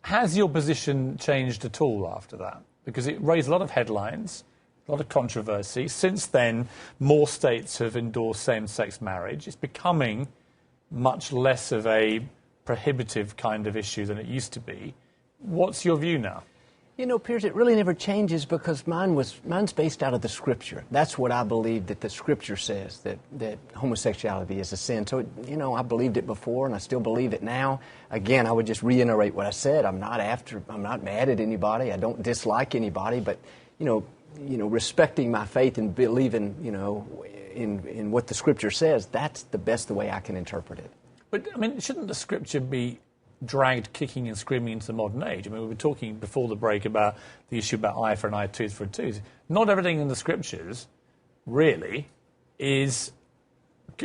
Has your position changed at all after that? Because it raised a lot of headlines, a lot of controversy. Since then, more states have endorsed same-sex marriage. It's becoming much less of a prohibitive kind of issue than it used to be. What's your view now? You know, Piers, it really never changes because mine's based out of the Scripture. That's what I believe that the Scripture says, that homosexuality is a sin. So, you know, I believed it before and I still believe it now. Again, I would just reiterate what I said. I'm not mad at anybody. I don't dislike anybody. But, you know, respecting my faith and believing, you know, in what the Scripture says, that's the best way I can interpret it. But, I mean, shouldn't the Scripture be dragged kicking and screaming into the modern age? I mean, we were talking before the break about the issue about eye for an eye, tooth for a tooth. Not everything in the Scriptures really is,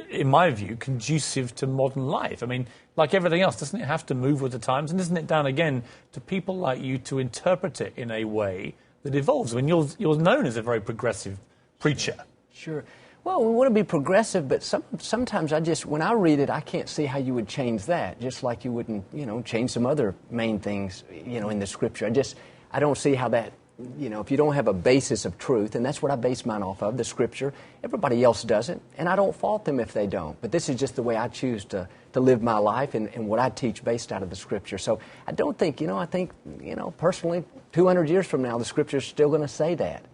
in my view, conducive to modern life. I mean, like everything else, doesn't it have to move with the times? And isn't it down again to people like you to interpret it in a way that evolves? I mean, you're known as a very progressive preacher. Sure. Well, we want to be progressive, but sometimes when I read it, I can't see how you would change that, just like you wouldn't, you know, change some other main things, you know, in the Scripture. I don't see how that, you know, if you don't have a basis of truth, and that's what I base mine off of, the Scripture. Everybody else doesn't, and I don't fault them if they don't. But this is just the way I choose to live my life and what I teach based out of the Scripture. So I don't think, you know, I think, you know, personally, 200 years from now, the Scripture is still going to say that.